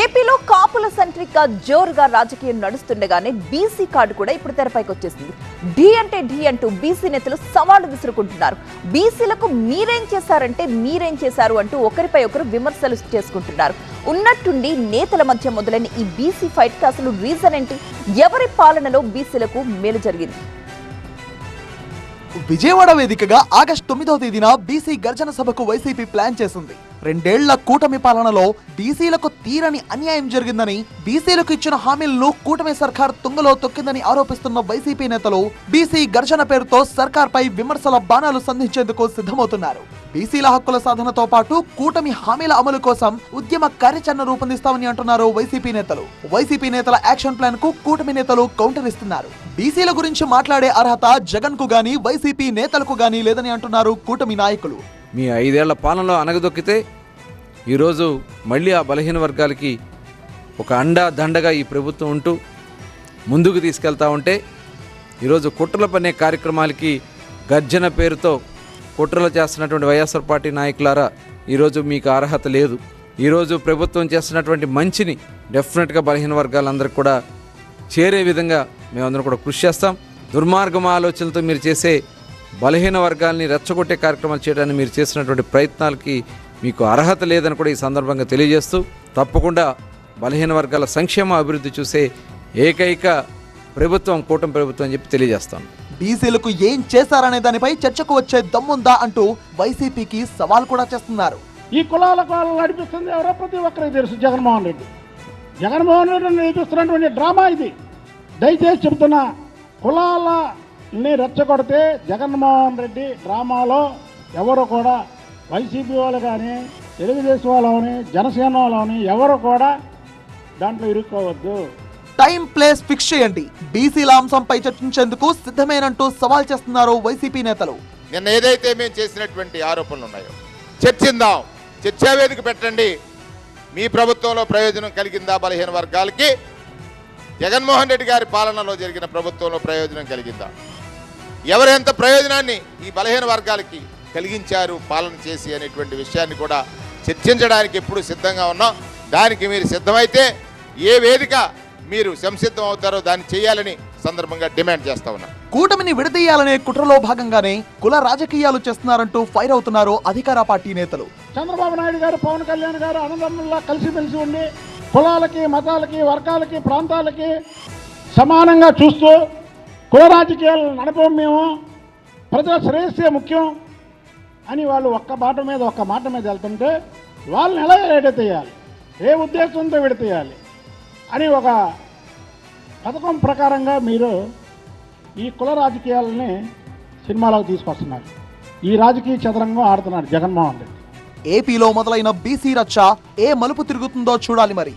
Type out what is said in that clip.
ఏపీలో కాపుల సెంట్రిక్ గా జోరుగా రాజకీయం నడుస్తుండగానే బీసీ కార్డు కూడా ఇప్పుడు తెరపైకి వచ్చేసింది. ఢీ అంటే ఢీ అంటూ బీసీ నేతలు సవాళ్లు విసురుకుంటున్నారు. బీసీలకు మీరేం చేశారు అంటూ ఒకరిపై ఒకరు విమర్శలు చేసుకుంటున్నారు. ఉన్నట్టుండి నేతల మధ్య మొదలైన ఈ బీసీ ఫైట్ కి అసలు రీజన్ ఏంటి? ఎవరి పాలనలో బీసీలకు మేలు జరిగింది? విజయవాడ వేదికగా ఆగస్టు 9వ తేదీన బీసీ గర్జన సభకు వైసీపీ ప్లాన్ చేసింది. 2 ఏళ్ల కూటమి పాలనలో బీసీలకు తీరని అన్యాయం జరిగిందని, బీసీలకు ఇచ్చిన హామీలను కూటమి సర్కార్ తుంగలో తొక్కిందని ఆరోపిస్తున్న వైసీపీ నేతలు బీసీ గర్జన పేరుతో సర్కార్పై విమర్శల బాణాలు సంధించేందుకు సిద్ధమవుతున్నారు. బీసీల హక్కుల సాధనతో పాటు కూటమి హామీల అమలు కోసం ఉద్యమ కార్యాచరణ రూపొందిస్తామని అంటున్నారు వైసీపీ నేతలు. వైసీపీ నేతల యాక్షన్ ప్లాన్ కు కూటమి నేతలు కౌంటర్ ఇస్తున్నారు. బీసీల గురించి మాట్లాడే అర్హత జగన్ కు గానీ వైసీపీ నేతలకు గానీ లేదని అంటున్నారు కూటమి నాయకులు. మీ 5 ఏళ్ల పాలనలో అనగదొక్కితే ఈరోజు మళ్ళీ ఆ బలహీన వర్గాలకి ఒక అండా దండగా ఈ ప్రభుత్వం ఉంటూ ముందుకు తీసుకెళ్తా ఉంటే, ఈరోజు కుట్రలు పన్నే కార్యక్రమాలకి గర్జన పేరుతో కుట్రలు చేస్తున్నటువంటి వైఎస్ఆర్ పార్టీ నాయకులారా, ఈరోజు మీకు అర్హత లేదు. ఈరోజు ప్రభుత్వం చేస్తున్నటువంటి మంచిని డెఫినెట్గా బలహీన వర్గాలందరికీ కూడా చేరే విధంగా మేమందరం కూడా కృషి చేస్తాం. దుర్మార్గం ఆలోచనలతో మీరు చేసే బలహీన వర్గాల్ని రెచ్చగొట్టే కార్యక్రమాలు చేయడానికి మీరు చేసినటువంటి ప్రయత్నాలకి మీకు అర్హత లేదని కూడా ఈ సందర్భంగా తెలియజేస్తూ, తప్పకుండా బలహీన వర్గాల సంక్షేమ అభివృద్ధి చూసే ఏకైక ప్రభుత్వం కూటమి ప్రభుత్వం అని చెప్పి తెలియజేస్తాను. బీసీలకు ఏం చేశారనే దానిపై చర్చకు వచ్చే దమ్ముందా అంటూ వైసీపీకి సవాల్ కూడా చేస్తున్నారు. ఈ కులాల కులాలు నడిపిస్తుంది ఎవరో ప్రతి ఒక్కరికి తెలుసు. జగన్మోహన్ రెడ్డి నడిపిస్తున్నటువంటి డ్రామా ఇది. దయచేసి చెబుతున్నా, కులాలని రెచ్చగొడితే జగన్మోహన్ రెడ్డి డ్రామాలో ఎవరు కూడా వైసీపీ వాళ్ళు కానీ, తెలుగుదేశం వాళ్ళు కానీ, జనసేన వాళ్ళు కానీ ఎవరు కూడా దాంట్లో ఇరుక్కోవద్దు. టైం ప్లేస్ ఫిక్స్ చేయండి, బీసీల అంశంపై చర్చించేందుకు సిద్ధమేనంటూ సవాల్ చేస్తున్నారు వైసీపీ నేతలు. నిన్న ఏదైతే మేము చేసినటువంటి ఆరోపణలు ఉన్నాయో చర్చిందాం, చర్చా వేదిక పెట్టండి. మీ ప్రభుత్వంలో ప్రయోజనం కలిగిందా బలహీన వర్గాలకి? జగన్మోహన్ రెడ్డి గారి పాలనలో జరిగిన ప్రభుత్వంలో ప్రయోజనం కలిగిందా? ఎవరెంత ప్రయోజనాన్ని ఈ బలహీన వర్గాలకి కలిగించారు పాలన చేసి అనేటువంటి విషయాన్ని కూడా చర్చించడానికి ఎప్పుడు సిద్ధంగా ఉన్నాం. దానికి మీరు సిద్ధమైతే ఏ వేదిక మీరు సంసిద్ధం అవుతారో దాన్ని చేయాలని సందర్భంగా డిమాండ్ చేస్తా ఉన్నాం. కూటమిని విడదీయాలనే కుట్రలో భాగంగానే కుల రాజకీయాలు చేస్తున్నారంటూ ఫైర్ అవుతున్నారు అధికార పార్టీ నేతలు. చంద్రబాబు నాయుడు గారు, పవన్ కళ్యాణ్ గారు అన్నదమ్ముల్లా కలిసిమెలిసి ఉండి కులాలకి, మతాలకి, వర్గాలకి, ప్రాంతాలకి సమానంగా చూస్తూ కుల రాజకీయాలు నడపం మేము, ప్రజల శ్రేయస్సే ముఖ్యం అని వాళ్ళు ఒక్క మాట మీద వెళ్తుంటే వాళ్ళని ఎలా విడతీయాలి, ఏ ఉద్దేశంతో విడతీయాలి అని ఒక పథకం ప్రకారంగా మీరు ఈ కుల రాజకీయాలని సినిమాలోకి తీసుకొస్తున్నారు. ఈ రాజకీయ చదరంగం ఆడుతున్నారు జగన్మోహన్ రెడ్డి. ఏపీలో మొదలైన బీసీ రచ్చ ఏ మలుపు తిరుగుతుందో చూడాలి మరి.